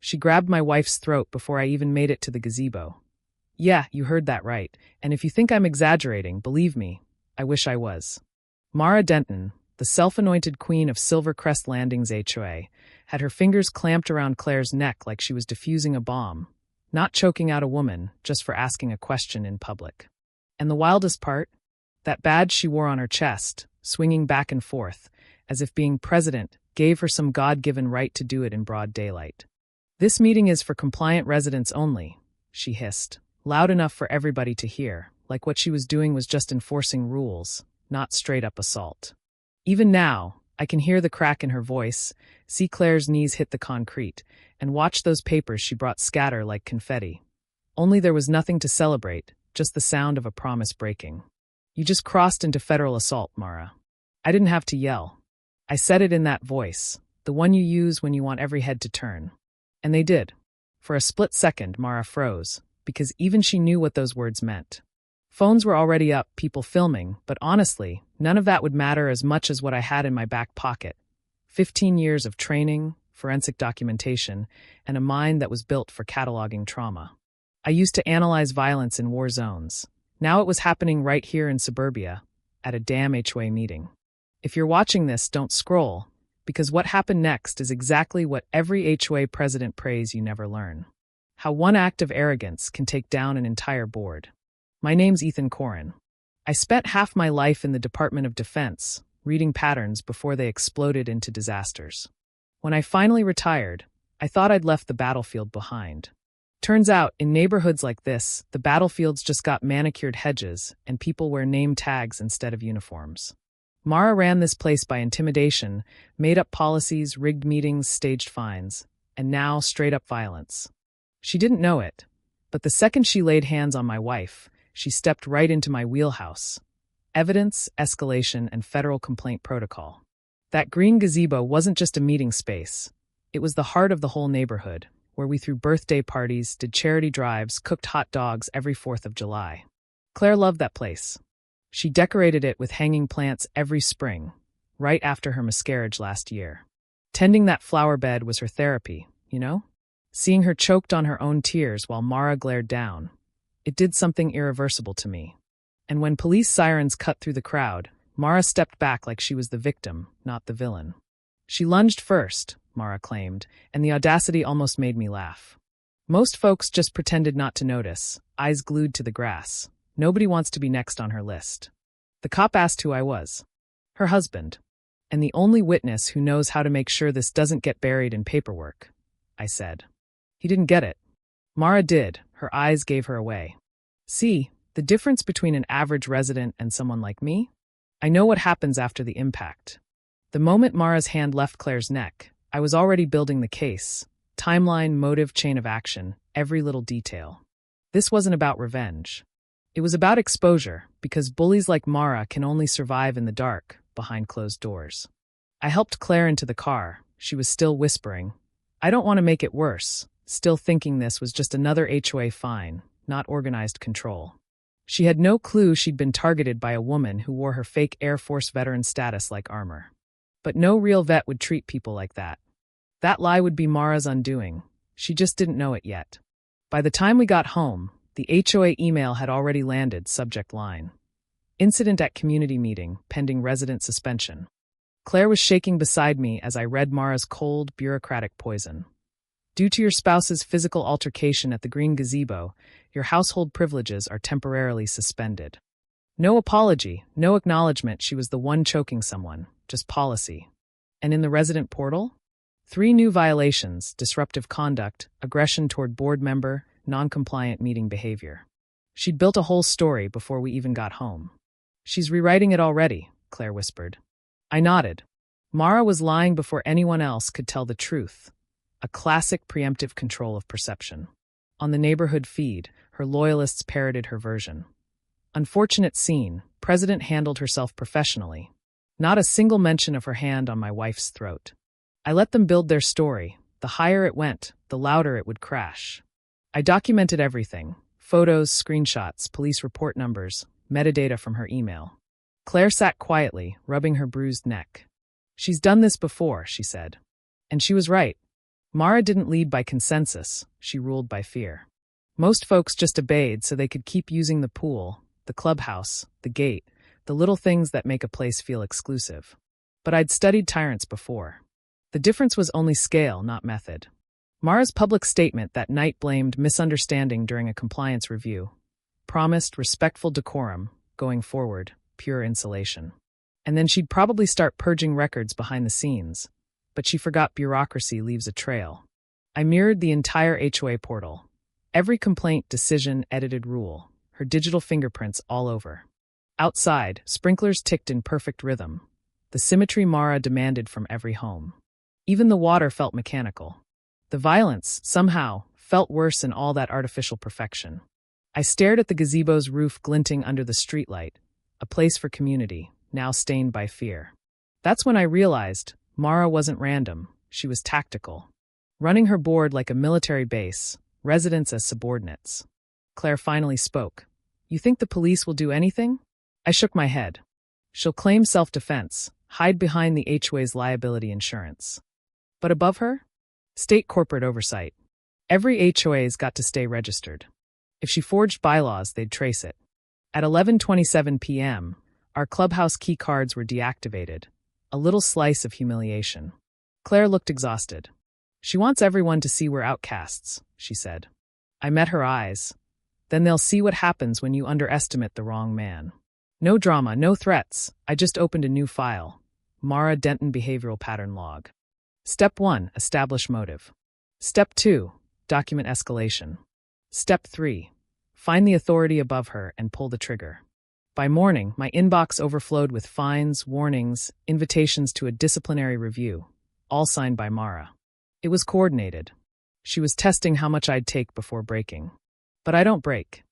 She grabbed my wife's throat before I even made it to the gazebo. Yeah, you heard that right, and if you think I'm exaggerating, believe me, I wish I was. Mara Denton, the self-anointed queen of Silvercrest Landing's HOA, had her fingers clamped around Claire's neck like she was defusing a bomb, not choking out a woman just for asking a question in public. And the wildest part? That badge she wore on her chest, swinging back and forth, as if being president gave her some God-given right to do it in broad daylight. This meeting is for compliant residents only, she hissed, loud enough for everybody to hear, like what she was doing was just enforcing rules, not straight-up assault. Even now, I can hear the crack in her voice, see Claire's knees hit the concrete, and watch those papers she brought scatter like confetti. Only there was nothing to celebrate, just the sound of a promise breaking. You just crossed into federal assault, Mara. I didn't have to yell. I said it in that voice, the one you use when you want every head to turn. And they did. For a split second, Mara froze, because even she knew what those words meant. Phones were already up, people filming, but honestly, none of that would matter as much as what I had in my back pocket. 15 years of training, forensic documentation, and a mind that was built for cataloging trauma. I used to analyze violence in war zones. Now it was happening right here in suburbia, at a damn HOA meeting. If you're watching this, don't scroll, because what happened next is exactly what every HOA president prays you never learn. How one act of arrogance can take down an entire board. My name's Ethan Corin. I spent half my life in the Department of Defense, reading patterns before they exploded into disasters. When I finally retired, I thought I'd left the battlefield behind. Turns out, in neighborhoods like this, the battlefields just got manicured hedges and people wear name tags instead of uniforms. Mara ran this place by intimidation, made up policies, rigged meetings, staged fines, and now straight-up violence. She didn't know it, but the second she laid hands on my wife, she stepped right into my wheelhouse. Evidence, escalation, and federal complaint protocol. That green gazebo wasn't just a meeting space. It was the heart of the whole neighborhood, where we threw birthday parties, did charity drives, cooked hot dogs every 4th of July. Claire loved that place. She decorated it with hanging plants every spring, right after her miscarriage last year. Tending that flower bed was her therapy, you know? Seeing her choked on her own tears while Mara glared down, it did something irreversible to me. And when police sirens cut through the crowd, Mara stepped back like she was the victim, not the villain. She lunged first, Mara claimed, and the audacity almost made me laugh. Most folks just pretended not to notice, eyes glued to the grass. Nobody wants to be next on her list. The cop asked who I was. Her husband. And the only witness who knows how to make sure this doesn't get buried in paperwork, I said. He didn't get it. Mara did. Her eyes gave her away. See, the difference between an average resident and someone like me? I know what happens after the impact. The moment Mara's hand left Claire's neck, I was already building the case. Timeline, motive, chain of action, every little detail. This wasn't about revenge. It was about exposure, because bullies like Mara can only survive in the dark, behind closed doors. I helped Claire into the car. She was still whispering. I don't want to make it worse, still thinking this was just another HOA fine, not organized control. She had no clue she'd been targeted by a woman who wore her fake Air Force veteran status like armor. But no real vet would treat people like that. That lie would be Mara's undoing. She just didn't know it yet. By the time we got home, the HOA email had already landed, subject line. Incident at community meeting, pending resident suspension. Claire was shaking beside me as I read Mara's cold, bureaucratic poison. Due to your spouse's physical altercation at the green gazebo, your household privileges are temporarily suspended. No apology, no acknowledgement she was the one choking someone, just policy. And in the resident portal? 3 new violations: disruptive conduct, aggression toward board member, non-compliant meeting behavior. She'd built a whole story before we even got home. She's rewriting it already, Claire whispered. I nodded. Mara was lying before anyone else could tell the truth. A classic preemptive control of perception. On the neighborhood feed, her loyalists parroted her version. Unfortunate scene, President handled herself professionally. Not a single mention of her hand on my wife's throat. I let them build their story. The higher it went, the louder it would crash. I documented everything. Photos, screenshots, police report numbers, metadata from her email. Claire sat quietly, rubbing her bruised neck. She's done this before, she said. And she was right. Mara didn't lead by consensus, she ruled by fear. Most folks just obeyed so they could keep using the pool, the clubhouse, the gate, the little things that make a place feel exclusive. But I'd studied tyrants before. The difference was only scale, not method. Mara's public statement that night blamed misunderstanding during a compliance review. Promised respectful decorum, going forward, pure insulation. And then she'd probably start purging records behind the scenes. But she forgot bureaucracy leaves a trail. I mirrored the entire HOA portal. Every complaint, decision, edited rule. Her digital fingerprints all over. Outside, sprinklers ticked in perfect rhythm. The symmetry Mara demanded from every home. Even the water felt mechanical. The violence, somehow, felt worse in all that artificial perfection. I stared at the gazebo's roof glinting under the streetlight, a place for community, now stained by fear. That's when I realized Mara wasn't random, she was tactical. Running her board like a military base, residents as subordinates. Claire finally spoke. You think the police will do anything? I shook my head. She'll claim self-defense, hide behind the HOA's liability insurance. But above her? State corporate oversight. Every HOA's got to stay registered. If she forged bylaws, they'd trace it. At 11:27 p.m., our clubhouse key cards were deactivated. A little slice of humiliation. Claire looked exhausted. She wants everyone to see we're outcasts, she said. I met her eyes. Then they'll see what happens when you underestimate the wrong man. No drama, no threats. I just opened a new file. Mara Denton Behavioral Pattern Log. Step 1, establish motive. Step 2, document escalation. Step 3, find the authority above her and pull the trigger. By morning, my inbox overflowed with fines, warnings, invitations to a disciplinary review, all signed by Mara. It was coordinated. She was testing how much I'd take before breaking. But I don't break.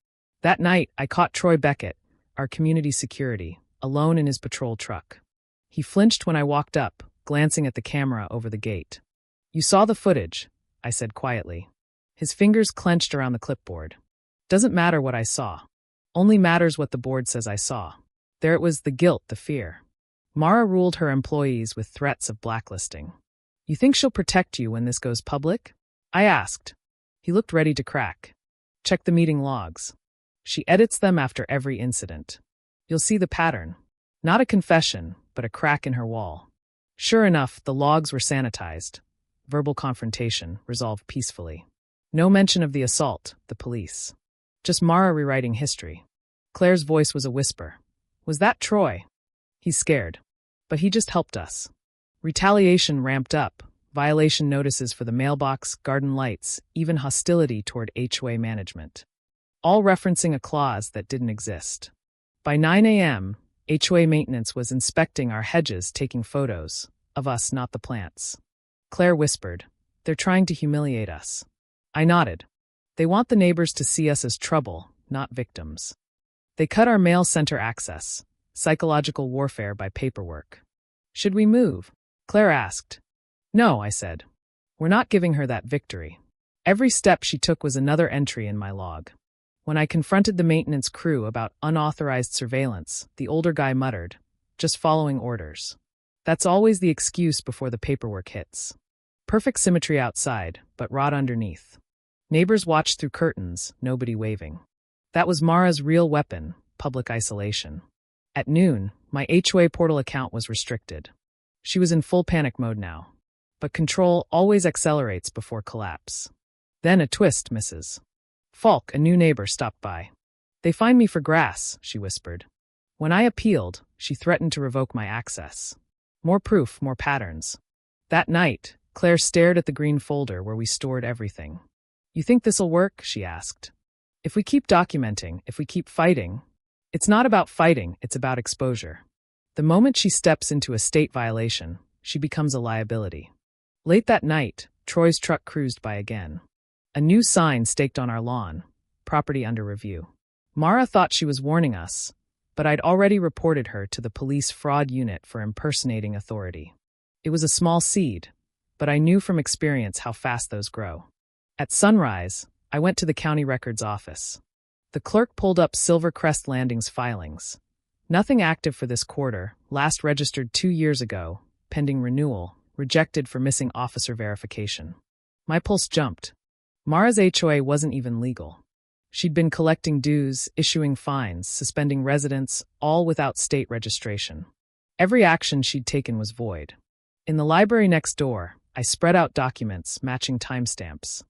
That night, I caught Troy Beckett, our community security, alone in his patrol truck. He flinched when I walked up, glancing at the camera over the gate. You saw the footage, I said quietly. His fingers clenched around the clipboard. Doesn't matter what I saw. Only matters what the board says I saw. There it was, the guilt, the fear. Mara ruled her employees with threats of blacklisting. You think she'll protect you when this goes public? I asked. He looked ready to crack. Check the meeting logs. She edits them after every incident. You'll see the pattern. Not a confession, but a crack in her wall. Sure enough, the logs were sanitized. Verbal confrontation, resolved peacefully. No mention of the assault, the police. Just Mara rewriting history. Claire's voice was a whisper. Was that Troy? He's scared. But he just helped us. Retaliation ramped up. Violation notices for the mailbox, garden lights, even hostility toward HOA management. All referencing a clause that didn't exist. By 9 a.m., HOA maintenance was inspecting our hedges, taking photos. Of us, not the plants. Claire whispered, they're trying to humiliate us. I nodded. They want the neighbors to see us as trouble, not victims. They cut our mail center access. Psychological warfare by paperwork. Should we move? Claire asked. No, I said. We're not giving her that victory. Every step she took was another entry in my log. When I confronted the maintenance crew about unauthorized surveillance, the older guy muttered, just following orders. That's always the excuse before the paperwork hits. Perfect symmetry outside, but rot underneath. Neighbors watched through curtains, nobody waving. That was Mara's real weapon, public isolation. At noon, my HOA portal account was restricted. She was in full panic mode now. But control always accelerates before collapse. Then a twist, Mrs. Falk, a new neighbor, stopped by. They fined me for grass, she whispered. When I appealed, she threatened to revoke my access. More proof, more patterns. That night, Claire stared at the green folder where we stored everything. You think this'll work? She asked. If we keep documenting, if we keep fighting. It's not about fighting, it's about exposure. The moment she steps into a state violation, she becomes a liability. Late that night, Troy's truck cruised by again. A new sign staked on our lawn, property under review. Mara thought she was warning us, but I'd already reported her to the police fraud unit for impersonating authority. It was a small seed, but I knew from experience how fast those grow. At sunrise, I went to the county records office. The clerk pulled up Silvercrest Landing's filings. Nothing active for this quarter, last registered 2 years ago, pending renewal, rejected for missing officer verification. My pulse jumped. Mara's HOA wasn't even legal. She'd been collecting dues, issuing fines, suspending residents, all without state registration. Every action she'd taken was void. In the library next door, I spread out documents matching timestamps.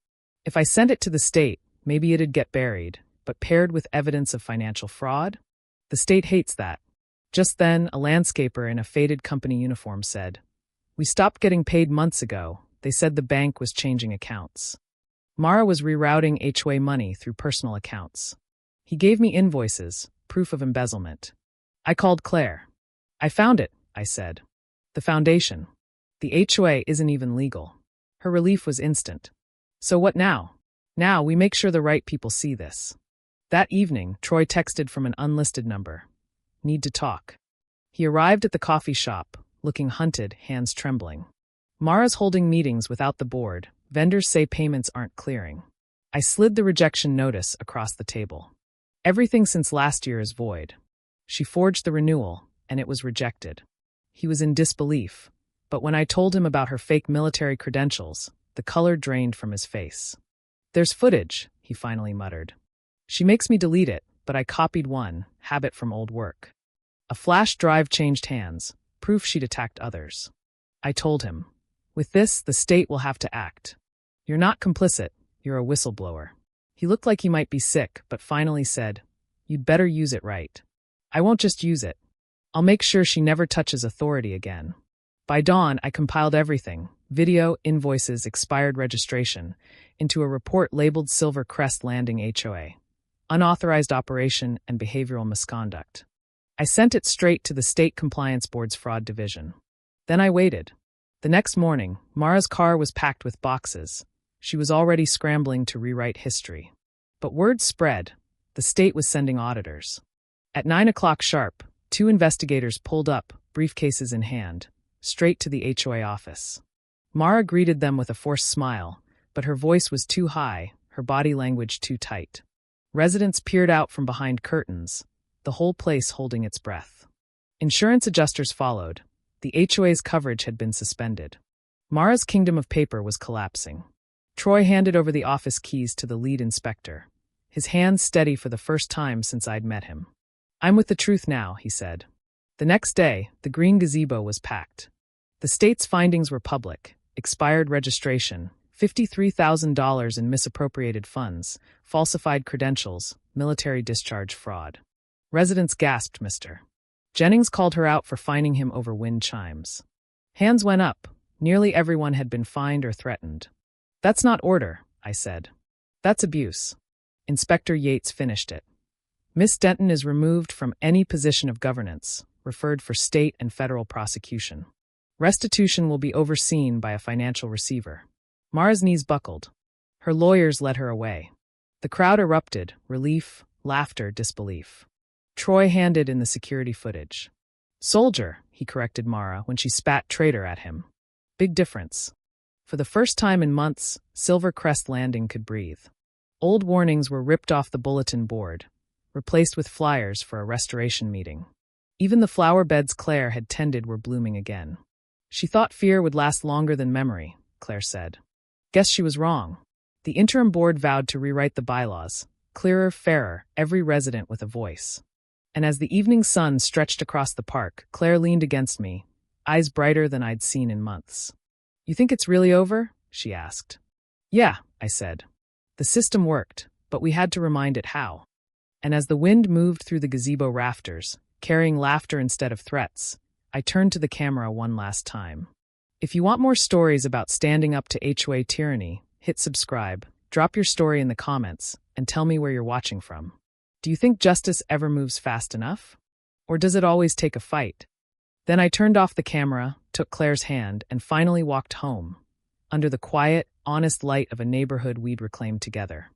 If I sent it to the state, maybe it'd get buried, but paired with evidence of financial fraud? The state hates that. Just then, a landscaper in a faded company uniform said, "We stopped getting paid months ago. They said the bank was changing accounts." Mara was rerouting HOA money through personal accounts. He gave me invoices, proof of embezzlement. I called Claire. "I found it," I said. "The foundation. The HOA isn't even legal." Her relief was instant. "So what now?" "Now we make sure the right people see this." That evening, Troy texted from an unlisted number. "Need to talk." He arrived at the coffee shop, looking hunted, hands trembling. "Mara's holding meetings without the board. Vendors say payments aren't clearing." I slid the rejection notice across the table. "Everything since last year is void." She forged the renewal, and it was rejected. He was in disbelief, but when I told him about her fake military credentials, the color drained from his face. "There's footage," he finally muttered. "She makes me delete it, but I copied one, habit from old work." A flash drive changed hands, proof she'd attacked others. I told him, "With this, the state will have to act. You're not complicit, you're a whistleblower." He looked like he might be sick, but finally said, "You'd better use it right." "I won't just use it. I'll make sure she never touches authority again." By dawn, I compiled everything, video, invoices, expired registration, into a report labeled Silver Crest Landing HOA, Unauthorized Operation and Behavioral Misconduct. I sent it straight to the State Compliance Board's Fraud Division. Then I waited. The next morning, Mara's car was packed with boxes. She was already scrambling to rewrite history. But word spread. The state was sending auditors. At 9 o'clock sharp, 2 investigators pulled up, briefcases in hand, straight to the HOA office. Mara greeted them with a forced smile, but her voice was too high, her body language too tight. Residents peered out from behind curtains, the whole place holding its breath. Insurance adjusters followed. The HOA's coverage had been suspended. Mara's kingdom of paper was collapsing. Troy handed over the office keys to the lead inspector, his hands steady for the first time since I'd met him. "I'm with the truth now," he said. The next day, the green gazebo was packed. The state's findings were public: expired registration, $53,000 in misappropriated funds, falsified credentials, military discharge fraud. Residents gasped, Mr. Jennings called her out for fining him over wind chimes. Hands went up. Nearly everyone had been fined or threatened. "That's not order," I said. "That's abuse." Inspector Yates finished it. "Miss Denton is removed from any position of governance, referred for state and federal prosecution. Restitution will be overseen by a financial receiver." Mara's knees buckled. Her lawyers led her away. The crowd erupted, relief, laughter, disbelief. Troy handed in the security footage. "Soldier," he corrected Mara when she spat traitor at him. Big difference. For the first time in months, Silver Crest Landing could breathe. Old warnings were ripped off the bulletin board, replaced with flyers for a restoration meeting. Even the flower beds Claire had tended were blooming again. "She thought fear would last longer than memory," Claire said. Guess she was wrong. The interim board vowed to rewrite the bylaws, clearer, fairer, every resident with a voice. And as the evening sun stretched across the park, Claire leaned against me, eyes brighter than I'd seen in months. "You think it's really over?" she asked. "Yeah," I said. The system worked, but we had to remind it how. And as the wind moved through the gazebo rafters, carrying laughter instead of threats, I turned to the camera one last time. If you want more stories about standing up to HOA tyranny, hit subscribe, drop your story in the comments, and tell me where you're watching from. Do you think justice ever moves fast enough? Or does it always take a fight? Then I turned off the camera, took Claire's hand, and finally walked home, under the quiet, honest light of a neighborhood we'd reclaimed together.